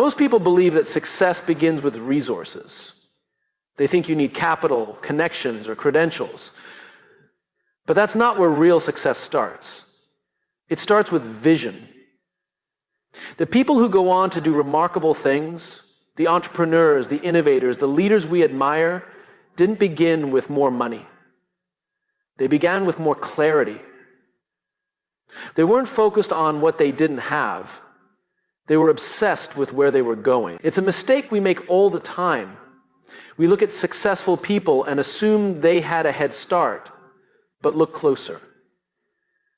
Most people believe that success begins with resources. They think you need capital, connections, or credentials. But that's not where real success starts. It starts with vision. The people who go on to do remarkable things, the entrepreneurs, the innovators, the leaders we admire, didn't begin with more money. They began with more clarity. They weren't focused on what they didn't have. They were obsessed with where they were going. It's a mistake we make all the time. We look at successful people and assume they had a head start, but look closer.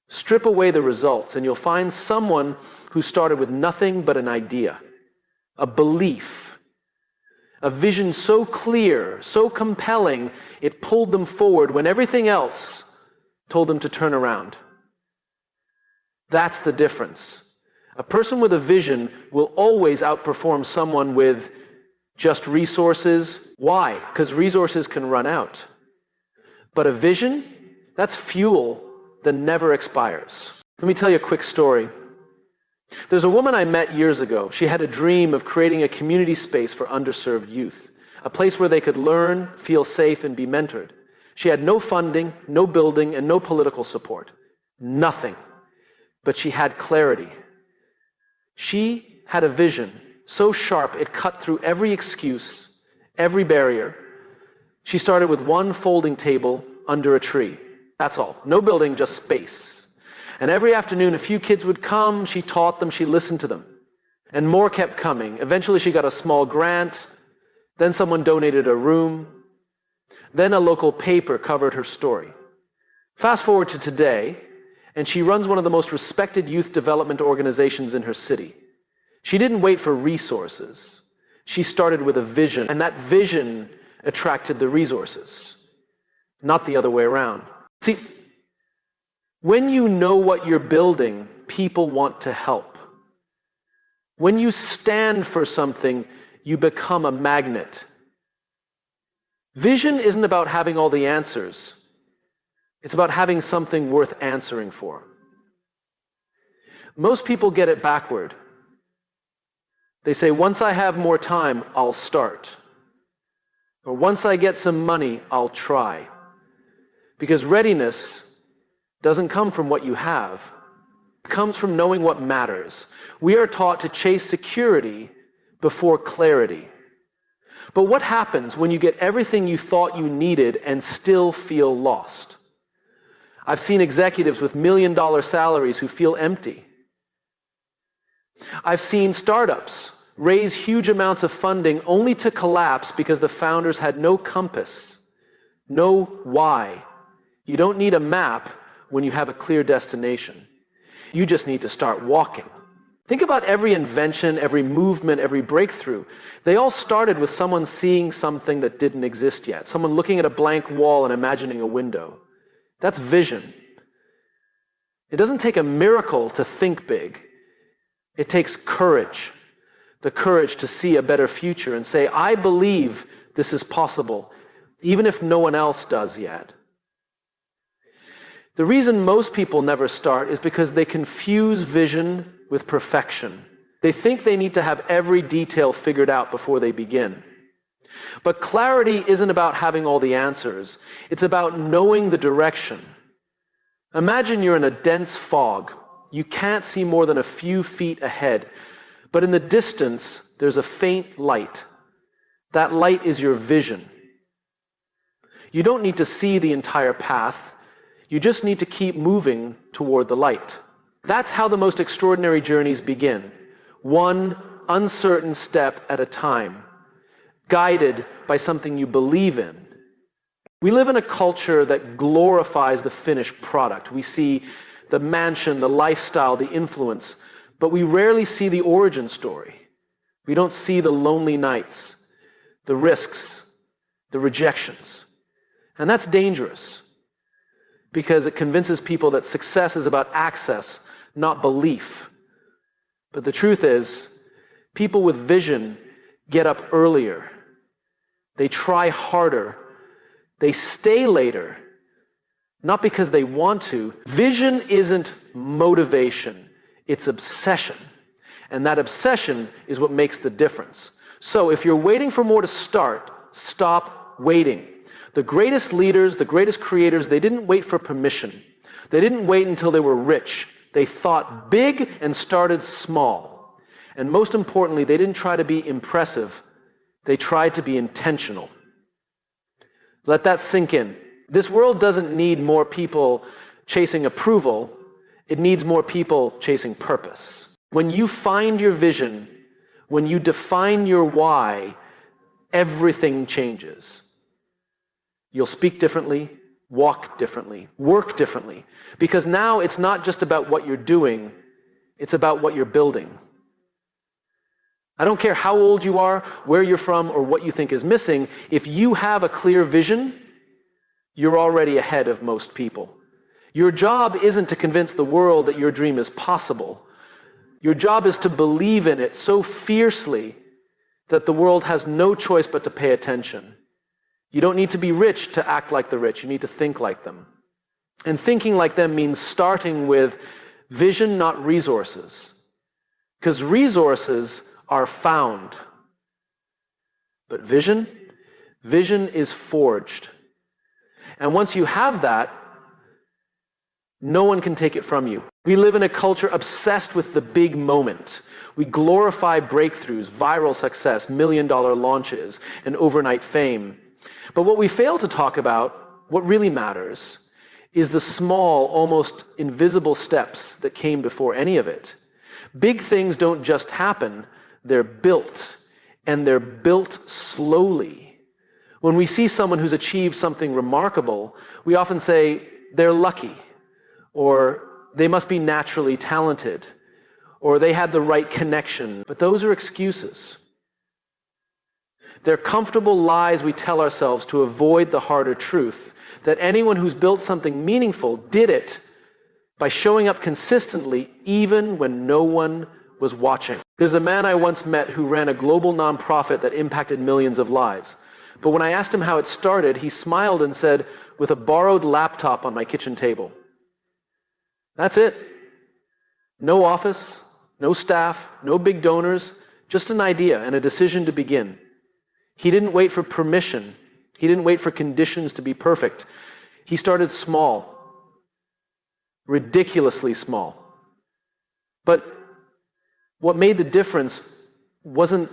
Strip away the results and you'll find someone who started with nothing but an idea, a belief, a vision so clear, so compelling, it pulled them forward when everything else told them to turn around. That's the difference. A person with a vision will always outperform someone with just resources. Why? Because resources can run out. But a vision, that's fuel that never expires. Let me tell you a quick story. There's a woman I met years ago. She had a dream of creating a community space for underserved youth, a place where they could learn, feel safe, and be mentored. She had no funding, no building, and no political support. Nothing. But she had clarity. She had a vision so sharp it cut through every excuse, every barrier. She started with one folding table under a tree. That's all. No building, just space. And every afternoon, a few kids would come. She taught them. She listened to them. And more kept coming. Eventually, she got a small grant. Then someone donated a room. Then a local paper covered her story. Fast forward to today, and she runs one of the most respected youth development organizations in her city. She didn't wait for resources. She started with a vision, and that vision attracted the resources, not the other way around. See, when you know what you're building, people want to help. When you stand for something, you become a magnet. Vision isn't about having all the answers. It's about having something worth answering for. Most people get it backward. They say, once I have more time, I'll start. Or once I get some money, I'll try. Because readiness doesn't come from what you have. It comes from knowing what matters. We are taught to chase security before clarity. But what happens when you get everything you thought you needed and still feel lost? I've seen executives with million-dollar salaries who feel empty. I've seen startups raise huge amounts of funding only to collapse because the founders had no compass, no why. You don't need a map when you have a clear destination. You just need to start walking. Think about every invention, every movement, every breakthrough. They all started with someone seeing something that didn't exist yet, someone looking at a blank wall and imagining a window. That's vision. It doesn't take a miracle to think big. It takes courage, the courage to see a better future and say, I believe this is possible, even if no one else does yet. The reason most people never start is because they confuse vision with perfection. They think they need to have every detail figured out before they begin. But clarity isn't about having all the answers. It's about knowing the direction. Imagine you're in a dense fog. You can't see more than a few feet ahead. But in the distance, there's a faint light. That light is your vision. You don't need to see the entire path. You just need to keep moving toward the light. That's how the most extraordinary journeys begin. One uncertain step at a time, guided by something you believe in. We live in a culture that glorifies the finished product. We see the mansion, the lifestyle, the influence, but we rarely see the origin story. We don't see the lonely nights, the risks, the rejections. And that's dangerous because it convinces people that success is about access, not belief. But the truth is, people with vision get up earlier. They try harder. They stay later, not because they want to. Vision isn't motivation, it's obsession. And that obsession is what makes the difference. So if you're waiting for more to start, stop waiting. The greatest leaders, the greatest creators, they didn't wait for permission. They didn't wait until they were rich. They thought big and started small. And most importantly, they didn't try to be impressive. They tried to be intentional. Let that sink in. This world doesn't need more people chasing approval. It needs more people chasing purpose. When you find your vision, when you define your why, everything changes. You'll speak differently, walk differently, work differently. Because now it's not just about what you're doing, it's about what you're building. I don't care how old you are, where you're from, or what you think is missing. If you have a clear vision, you're already ahead of most people. Your job isn't to convince the world that your dream is possible. Your job is to believe in it so fiercely that the world has no choice but to pay attention. You don't need to be rich to act like the rich. You need to think like them. And thinking like them means starting with vision, not resources. Because resources are found. But vision is forged. And once you have that, no one can take it from you. We live in a culture obsessed with the big moment. We glorify breakthroughs, viral success, million-dollar launches, and overnight fame. But what we fail to talk about, what really matters, is the small, almost invisible steps that came before any of it. Big things don't just happen, they're built, and they're built slowly. When we see someone who's achieved something remarkable, we often say they're lucky, or they must be naturally talented, or they had the right connection. But those are excuses. They're comfortable lies we tell ourselves to avoid the harder truth, that anyone who's built something meaningful did it by showing up consistently even when no one was watching. There's a man I once met who ran a global nonprofit that impacted millions of lives. But when I asked him how it started, he smiled and said, "With a borrowed laptop on my kitchen table." That's it. No office, no staff, no big donors, just an idea and a decision to begin. He didn't wait for permission. He didn't wait for conditions to be perfect. He started small, ridiculously small. But what made the difference wasn't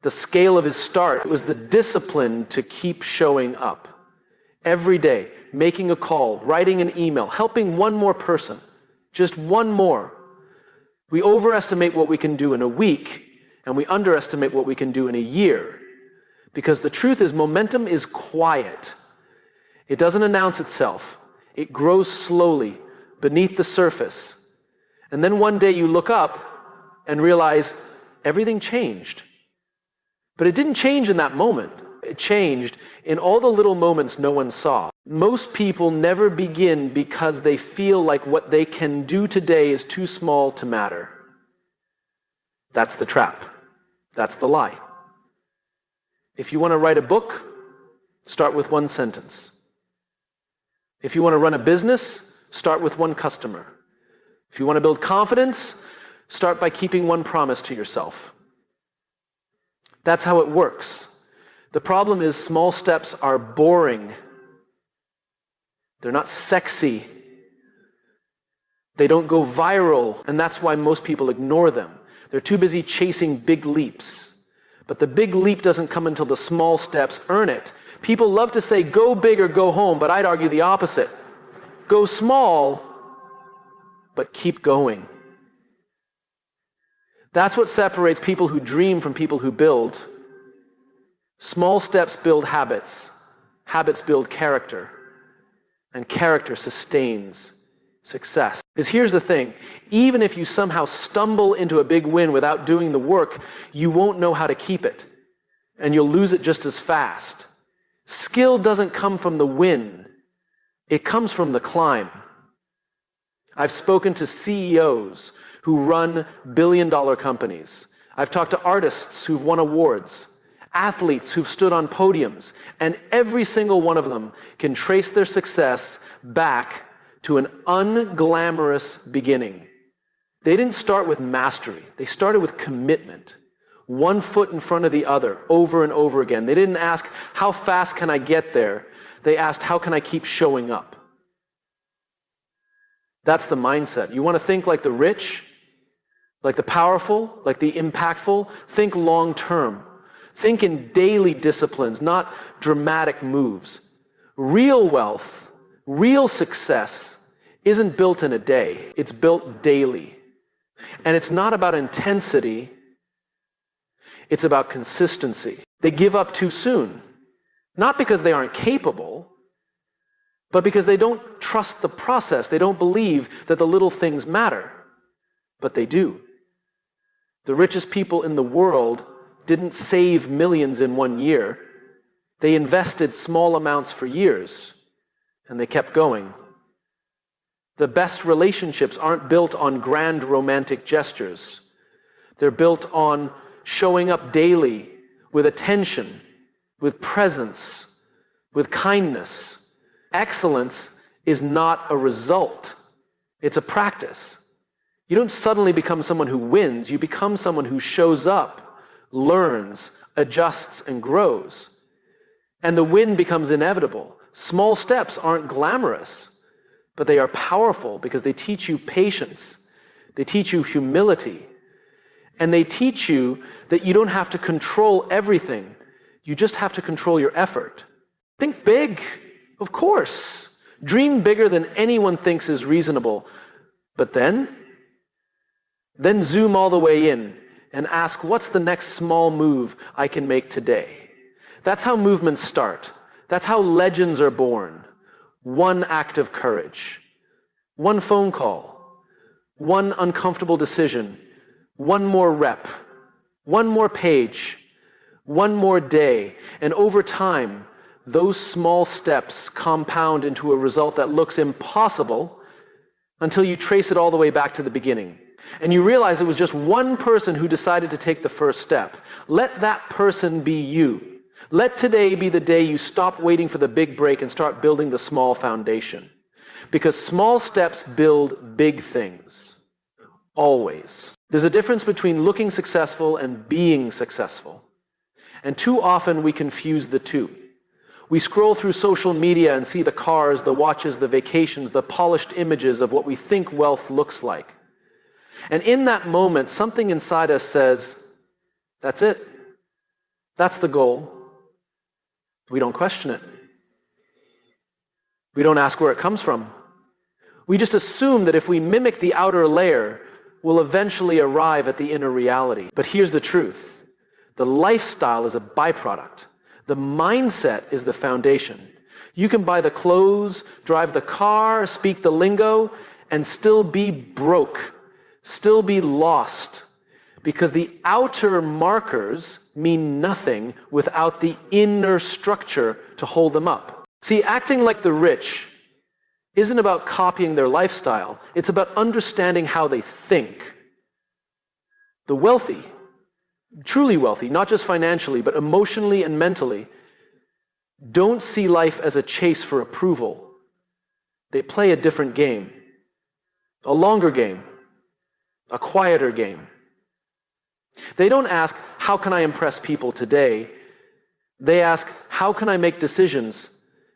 the scale of his start. It was the discipline to keep showing up. Every day, making a call, writing an email, helping one more person, just one more. We overestimate what we can do in a week, and we underestimate what we can do in a year. Because the truth is, momentum is quiet. It doesn't announce itself. It grows slowly beneath the surface. And then one day you look up and realize everything changed. But it didn't change in that moment. It changed in all the little moments no one saw. Most people never begin because they feel like what they can do today is too small to matter. That's the trap. That's the lie. If you want to write a book, start with one sentence. If you want to run a business, start with one customer. If you want to build confidence, start by keeping one promise to yourself. That's how it works. The problem is small steps are boring. They're not sexy. They don't go viral, and that's why most people ignore them. They're too busy chasing big leaps. But the big leap doesn't come until the small steps earn it. People love to say, go big or go home, but I'd argue the opposite. Go small, but keep going. That's what separates people who dream from people who build. Small steps build habits. Habits build character. And character sustains success. Because here's the thing, even if you somehow stumble into a big win without doing the work, you won't know how to keep it. And you'll lose it just as fast. Skill doesn't come from the win. It comes from the climb. I've spoken to CEOs who run billion-dollar companies. I've talked to artists who've won awards, athletes who've stood on podiums, and every single one of them can trace their success back to an unglamorous beginning. They didn't start with mastery. They started with commitment. One foot in front of the other, over and over again. They didn't ask, how fast can I get there? They asked, how can I keep showing up? That's the mindset. You want to think like the rich, like the powerful, like the impactful? Think long term. Think in daily disciplines, not dramatic moves. Real wealth, real success isn't built in a day. It's built daily. And it's not about intensity. It's about consistency. They give up too soon. Not because they aren't capable, but because they don't trust the process. They don't believe that the little things matter. But they do. The richest people in the world didn't save millions in 1 year. They invested small amounts for years, and they kept going. The best relationships aren't built on grand romantic gestures. They're built on showing up daily with attention, with presence, with kindness. Excellence is not a result. It's a practice. You don't suddenly become someone who wins. You become someone who shows up, learns, adjusts, and grows. And the win becomes inevitable. Small steps aren't glamorous, but they are powerful because they teach you patience. They teach you humility. And they teach you that you don't have to control everything. You just have to control your effort. Think big, of course. Dream bigger than anyone thinks is reasonable. But then zoom all the way in and ask, what's the next small move I can make today? That's how movements start. That's how legends are born. One act of courage, one phone call, one uncomfortable decision, one more rep, one more page, one more day. And over time, those small steps compound into a result that looks impossible until you trace it all the way back to the beginning. And you realize it was just one person who decided to take the first step. Let that person be you. Let today be the day you stop waiting for the big break and start building the small foundation. Because small steps build big things. Always. There's a difference between looking successful and being successful. And too often we confuse the two. We scroll through social media and see the cars, the watches, the vacations, the polished images of what we think wealth looks like. And in that moment, something inside us says, that's it. That's the goal. We don't question it. We don't ask where it comes from. We just assume that if we mimic the outer layer, we'll eventually arrive at the inner reality. But here's the truth. The lifestyle is a byproduct. The mindset is the foundation. You can buy the clothes, drive the car, speak the lingo, and still be broke, still be lost, because the outer markers mean nothing without the inner structure to hold them up. See, acting like the rich isn't about copying their lifestyle. It's about understanding how they think. The wealthy, truly wealthy, not just financially, but emotionally and mentally, don't see life as a chase for approval. They play a different game, a longer game, a quieter game. They don't ask, how can I impress people today? They ask, how can I make decisions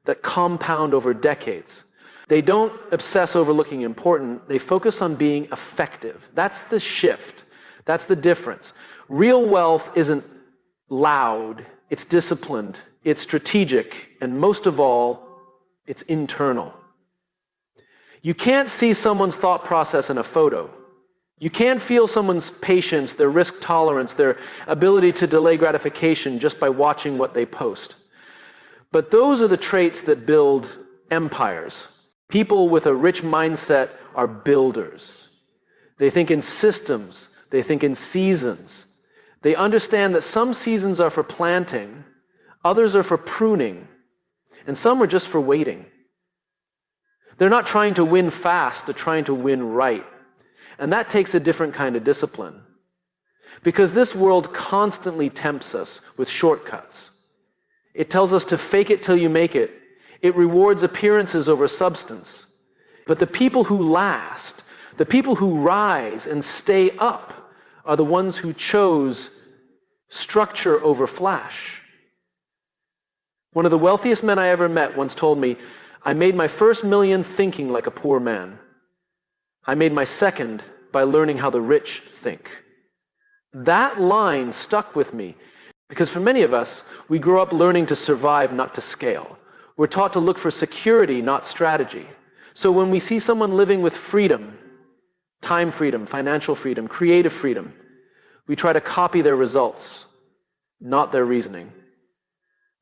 that compound over decades? They don't obsess over looking important. They focus on being effective. That's the shift. That's the difference. Real wealth isn't loud. It's disciplined. It's strategic. And most of all, it's internal. You can't see someone's thought process in a photo. You can't feel someone's patience, their risk tolerance, their ability to delay gratification just by watching what they post. But those are the traits that build empires. People with a rich mindset are builders. They think in systems. They think in seasons. They understand that some seasons are for planting, others are for pruning, and some are just for waiting. They're not trying to win fast, they're trying to win right. And that takes a different kind of discipline. Because this world constantly tempts us with shortcuts. It tells us to fake it till you make it. It rewards appearances over substance. But the people who last, The people who rise and stay up are the ones who chose structure over flash. One of the wealthiest men I ever met once told me, "I made my first million thinking like a poor man. I made my second by learning how the rich think." That line stuck with me because for many of us, we grow up learning to survive, not to scale. We're taught to look for security, not strategy. So when we see someone living with freedom, time freedom, financial freedom, creative freedom, we try to copy their results, not their reasoning.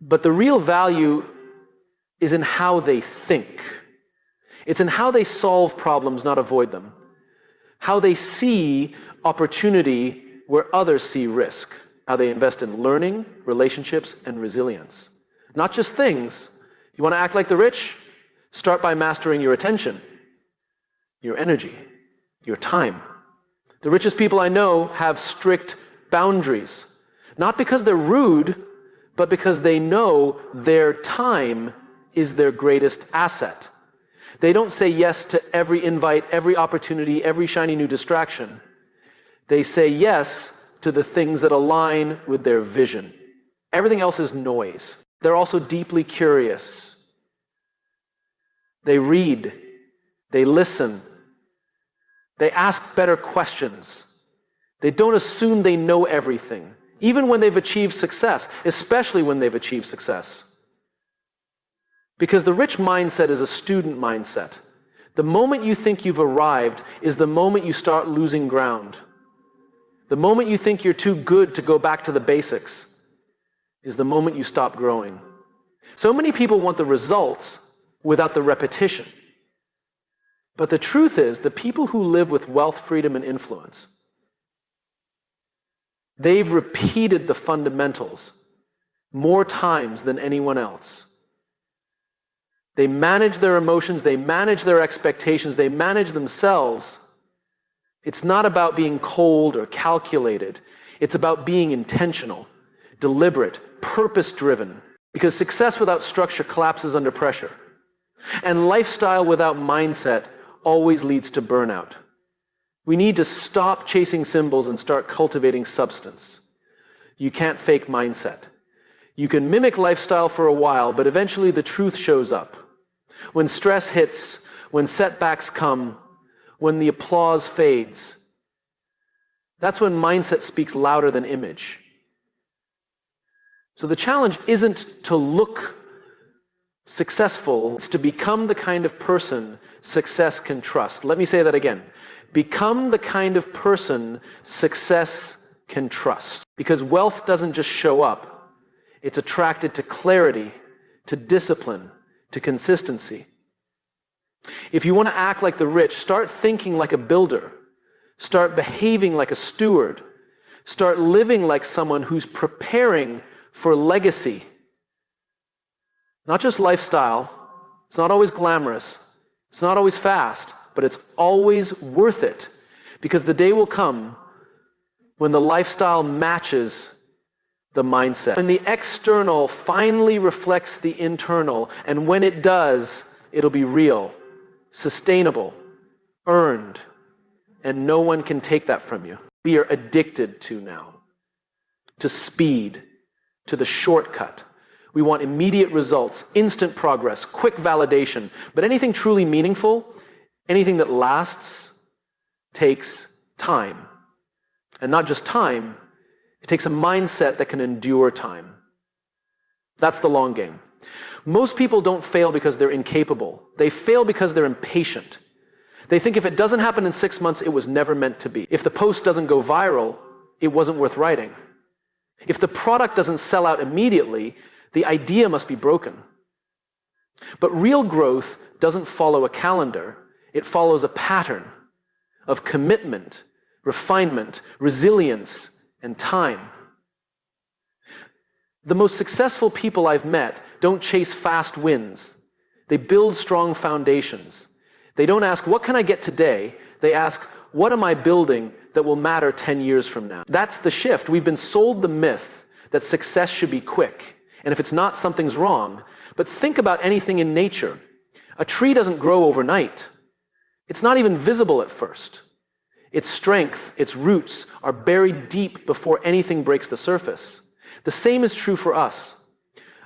But the real value is in how they think. It's in how they solve problems, not avoid them. How they see opportunity where others see risk. How they invest in learning, relationships, and resilience. Not just things. You want to act like the rich? Start by mastering your attention, your energy, your time. The richest people I know have strict boundaries. Not because they're rude, but because they know their time is their greatest asset. They don't say yes to every invite, every opportunity, every shiny new distraction. They say yes to the things that align with their vision. Everything else is noise. They're also deeply curious. They read. They listen. They ask better questions. They don't assume they know everything, even when they've achieved success, especially when they've achieved success. Because the rich mindset is a student mindset. The moment you think you've arrived is the moment you start losing ground. The moment you think you're too good to go back to the basics is the moment you stop growing. So many people want the results without the repetition. But the truth is, the people who live with wealth, freedom, and influence, they've repeated the fundamentals more times than anyone else. They manage their emotions, they manage their expectations, they manage themselves. It's not about being cold or calculated. It's about being intentional, deliberate, purpose-driven. Because success without structure collapses under pressure. And lifestyle without mindset always leads to burnout. We need to stop chasing symbols and start cultivating substance. You can't fake mindset. You can mimic lifestyle for a while, but eventually the truth shows up. When stress hits, when setbacks come, when the applause fades, that's when mindset speaks louder than image. So the challenge isn't to look successful, it's to become the kind of person success can trust. Let me say that again. Become the kind of person success can trust. Because wealth doesn't just show up. It's attracted to clarity, to discipline, to consistency. If you want to act like the rich, start thinking like a builder. Start behaving like a steward. Start living like someone who's preparing for legacy. Not just lifestyle. It's not always glamorous. It's not always fast, but it's always worth it. Because the day will come when the lifestyle matches the mindset. When the external finally reflects the internal, and when it does, it'll be real, sustainable, earned, and no one can take that from you. We are addicted to now, to speed, to the shortcut. We want immediate results, instant progress, quick validation. But anything truly meaningful, anything that lasts, takes time. And not just time, it takes a mindset that can endure time. That's the long game. Most people don't fail because they're incapable. They fail because they're impatient. They think if it doesn't happen in 6 months, it was never meant to be. If the post doesn't go viral, it wasn't worth writing. If the product doesn't sell out immediately, the idea must be broken. But real growth doesn't follow a calendar. It follows a pattern of commitment, refinement, resilience, and time. The most successful people I've met don't chase fast wins. They build strong foundations. They don't ask, what can I get today? They ask, what am I building that will matter 10 years from now? That's the shift. We've been sold the myth that success should be quick. And if it's not, something's wrong. But think about anything in nature. A tree doesn't grow overnight. It's not even visible at first. Its strength, its roots are buried deep before anything breaks the surface. The same is true for us.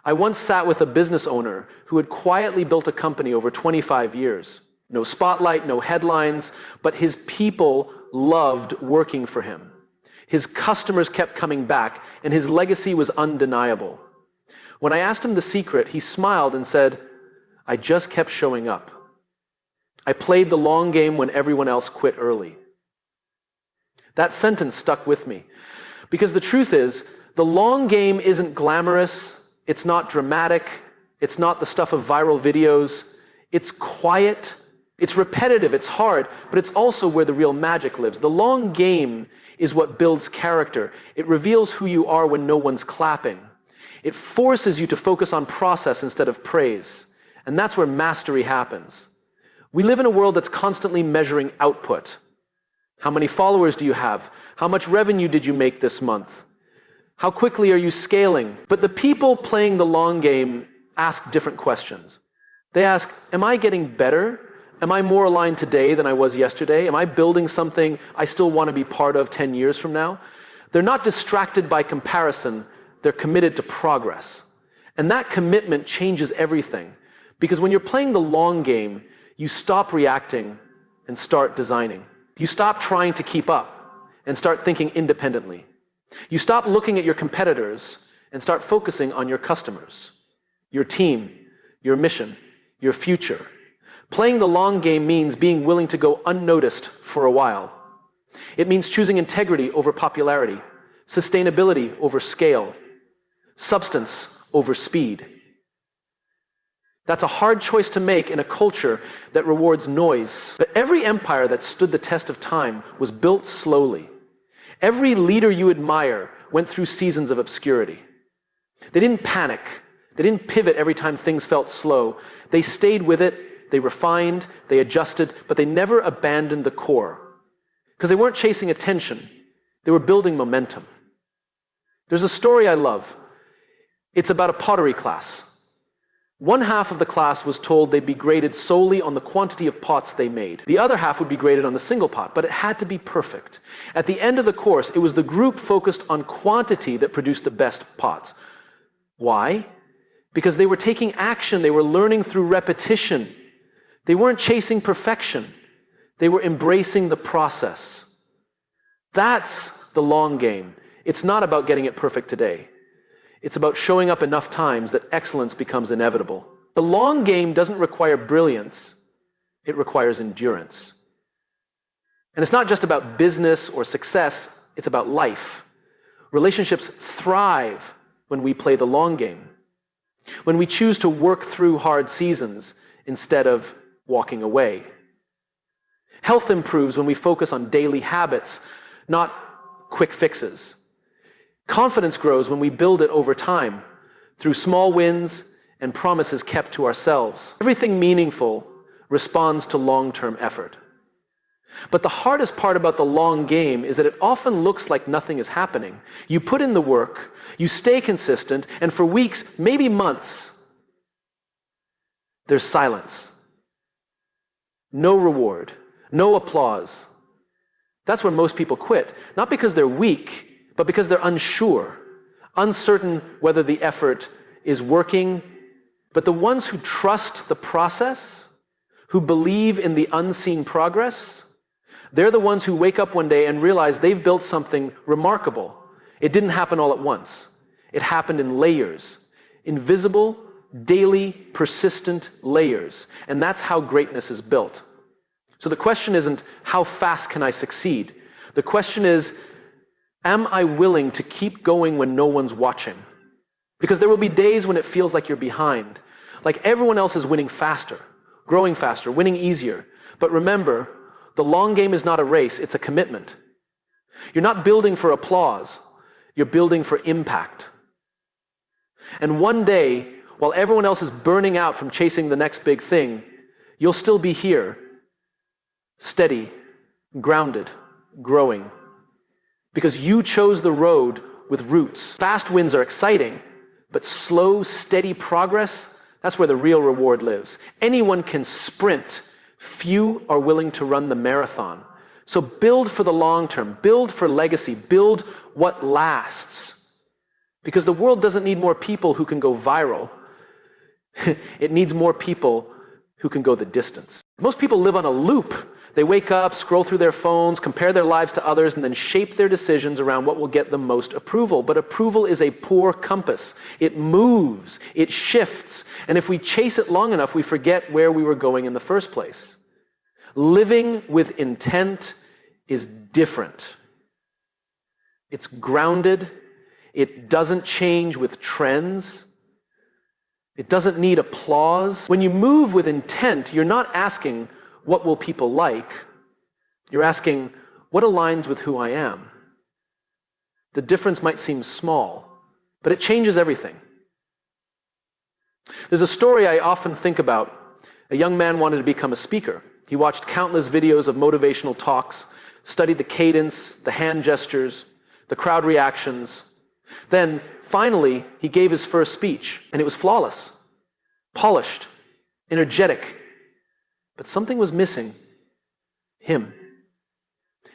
I once sat with a business owner who had quietly built a company over 25 years. No spotlight, no headlines, but his people loved working for him. His customers kept coming back, and his legacy was undeniable. When I asked him the secret, he smiled and said, "I just kept showing up. I played the long game when everyone else quit early." That sentence stuck with me, because the truth is, the long game isn't glamorous, it's not dramatic, it's not the stuff of viral videos. It's quiet, it's repetitive, it's hard, but it's also where the real magic lives. The long game is what builds character. It reveals who you are when no one's clapping. It forces you to focus on process instead of praise. And that's where mastery happens. We live in a world that's constantly measuring output. How many followers do you have? How much revenue did you make this month? How quickly are you scaling? But the people playing the long game ask different questions. They ask, am I getting better? Am I more aligned today than I was yesterday? Am I building something I still want to be part of 10 years from now? They're not distracted by comparison. They're committed to progress. And that commitment changes everything. Because when you're playing the long game, you stop reacting and start designing. You stop trying to keep up and start thinking independently. You stop looking at your competitors and start focusing on your customers, your team, your mission, your future. Playing the long game means being willing to go unnoticed for a while. It means choosing integrity over popularity, sustainability over scale, substance over speed. That's a hard choice to make in a culture that rewards noise. But every empire that stood the test of time was built slowly. Every leader you admire went through seasons of obscurity. They didn't panic. They didn't pivot every time things felt slow. They stayed with it, they refined, they adjusted, but they never abandoned the core. Because they weren't chasing attention. They were building momentum. There's a story I love. It's about a pottery class. One half of the class was told they'd be graded solely on the quantity of pots they made. The other half would be graded on the single pot, but it had to be perfect. At the end of the course, it was the group focused on quantity that produced the best pots. Why? Because they were taking action, they were learning through repetition. They weren't chasing perfection. They were embracing the process. That's the long game. It's not about getting it perfect today. It's about showing up enough times that excellence becomes inevitable. The long game doesn't require brilliance, it requires endurance. And it's not just about business or success, it's about life. Relationships thrive when we play the long game, when we choose to work through hard seasons instead of walking away. Health improves when we focus on daily habits, not quick fixes. Confidence grows when we build it over time, through small wins and promises kept to ourselves. Everything meaningful responds to long-term effort. But the hardest part about the long game is that it often looks like nothing is happening. You put in the work, you stay consistent, and for weeks, maybe months, there's silence. No reward, no applause. That's where most people quit, not because they're weak, but because they're unsure, uncertain whether the effort is working. But the ones who trust the process, who believe in the unseen progress, they're the ones who wake up one day and realize they've built something remarkable. It didn't happen all at once. It happened in layers, invisible, daily, persistent layers. And that's how greatness is built. So the question isn't, how fast can I succeed? The question is, am I willing to keep going when no one's watching? Because there will be days when it feels like you're behind, like everyone else is winning faster, growing faster, winning easier. But remember, the long game is not a race, it's a commitment. You're not building for applause, you're building for impact. And one day, while everyone else is burning out from chasing the next big thing, you'll still be here, steady, grounded, growing. Because you chose the road with roots. Fast wins are exciting, but slow, steady progress, that's where the real reward lives. Anyone can sprint, Few are willing to run the marathon. So build for the long term, build for legacy, build what lasts. Because the world doesn't need more people who can go viral. It needs more people who can go the distance. Most people live on a loop. They wake up, scroll through their phones, compare their lives to others, and then shape their decisions around what will get them most approval. But approval is a poor compass. It moves, it shifts, and if we chase it long enough, we forget where we were going in the first place. Living with intent is different. It's grounded. It doesn't change with trends. It doesn't need applause. When you move with intent, you're not asking, what will people like? You're asking, what aligns with who I am? The difference might seem small, but it changes everything. There's a story I often think about. A young man wanted to become a speaker. He watched countless videos of motivational talks, studied the cadence, the hand gestures, the crowd reactions. Then, finally, he gave his first speech, and it was flawless, polished, energetic. But something was missing. Him.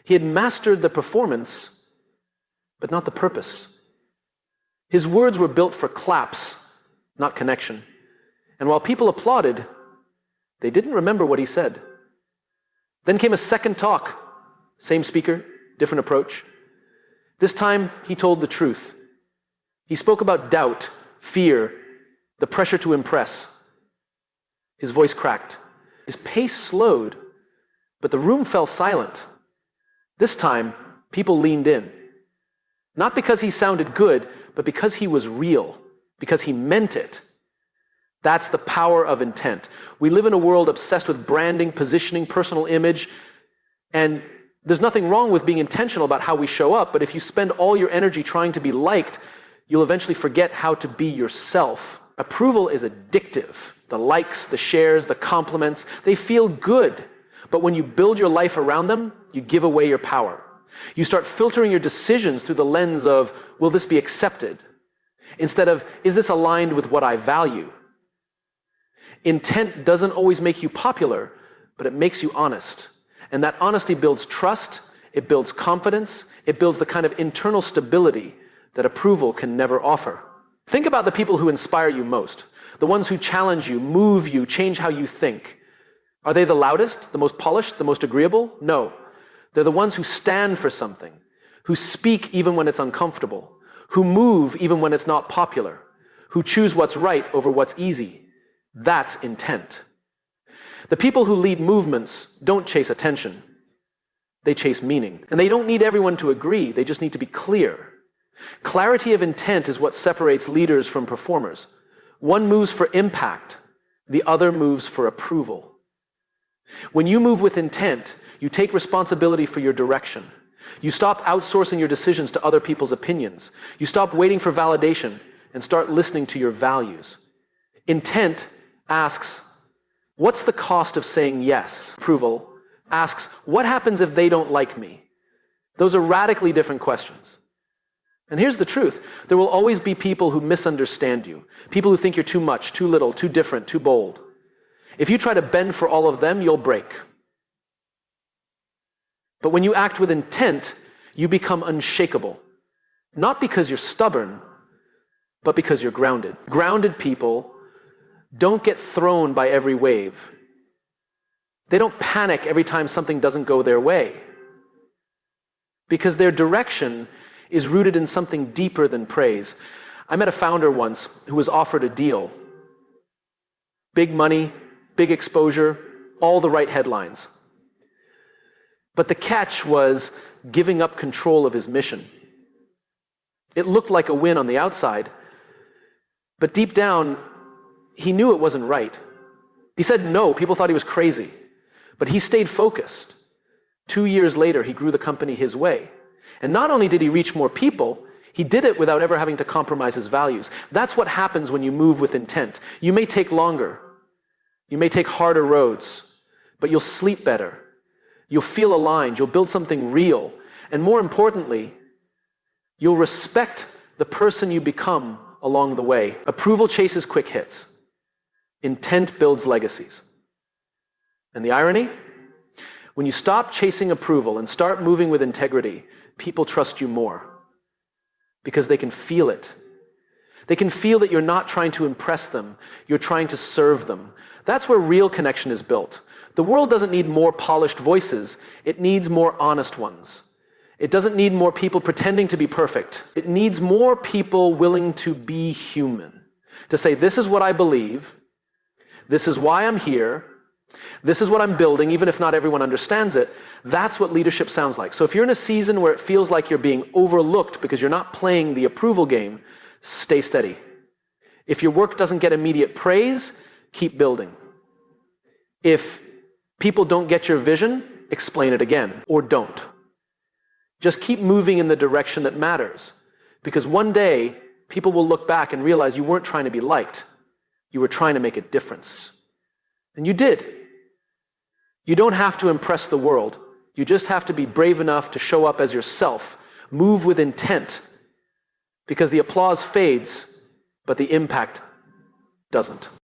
He had mastered the performance, but not the purpose. His words were built for claps, not connection. And while people applauded, they didn't remember what he said. Then came a second talk. Same speaker, different approach. This time, he told the truth. He spoke about doubt, fear, the pressure to impress. His voice cracked. His pace slowed, but the room fell silent. This time, people leaned in. Not because he sounded good, but because he was real, because he meant it. That's the power of intent. We live in a world obsessed with branding, positioning, personal image, and there's nothing wrong with being intentional about how we show up, but if you spend all your energy trying to be liked, you'll eventually forget how to be yourself. Approval is addictive. The likes, the shares, the compliments, they feel good. But when you build your life around them, you give away your power. You start filtering your decisions through the lens of, will this be accepted? Instead of, is this aligned with what I value? Intent doesn't always make you popular, but it makes you honest. And that honesty builds trust, it builds confidence, it builds the kind of internal stability that approval can never offer. Think about the people who inspire you most. The ones who challenge you, move you, change how you think. Are they the loudest, the most polished, the most agreeable? No. They're the ones who stand for something, who speak even when it's uncomfortable, who move even when it's not popular, who choose what's right over what's easy. That's intent. The people who lead movements don't chase attention. They chase meaning. And they don't need everyone to agree, they just need to be clear. Clarity of intent is what separates leaders from performers. One moves for impact, the other moves for approval. When you move with intent, you take responsibility for your direction. You stop outsourcing your decisions to other people's opinions. You stop waiting for validation and start listening to your values. Intent asks, what's the cost of saying yes? Approval asks, what happens if they don't like me? Those are radically different questions. And here's the truth. There will always be people who misunderstand you. People who think you're too much, too little, too different, too bold. If you try to bend for all of them, you'll break. But when you act with intent, you become unshakable. Not because you're stubborn, but because you're grounded. Grounded people don't get thrown by every wave. They don't panic every time something doesn't go their way. Because their direction is rooted in something deeper than praise. I met a founder once who was offered a deal. Big money, big exposure, all the right headlines. But the catch was giving up control of his mission. It looked like a win on the outside, but deep down, he knew it wasn't right. He said no, people thought he was crazy, but he stayed focused. 2 years later, he grew the company his way. And not only did he reach more people, he did it without ever having to compromise his values. That's what happens when you move with intent. You may take longer. You may take harder roads, but you'll sleep better. You'll feel aligned. You'll build something real. And more importantly, you'll respect the person you become along the way. Approval chases quick hits. Intent builds legacies. And the irony? When you stop chasing approval and start moving with integrity, people trust you more because they can feel it. They can feel that you're not trying to impress them, you're trying to serve them. That's where real connection is built. The world doesn't need more polished voices, it needs more honest ones. It doesn't need more people pretending to be perfect. It needs more people willing to be human. To say, this is what I believe, this is why I'm here, this is what I'm building, even if not everyone understands it. That's what leadership sounds like. So if you're in a season where it feels like you're being overlooked because you're not playing the approval game, stay steady. If your work doesn't get immediate praise, keep building. If people don't get your vision, explain it again, or don't. Just keep moving in the direction that matters. Because one day, people will look back and realize you weren't trying to be liked. You were trying to make a difference. And you did. You don't have to impress the world. You just have to be brave enough to show up as yourself. Move with intent. Because the applause fades, but the impact doesn't.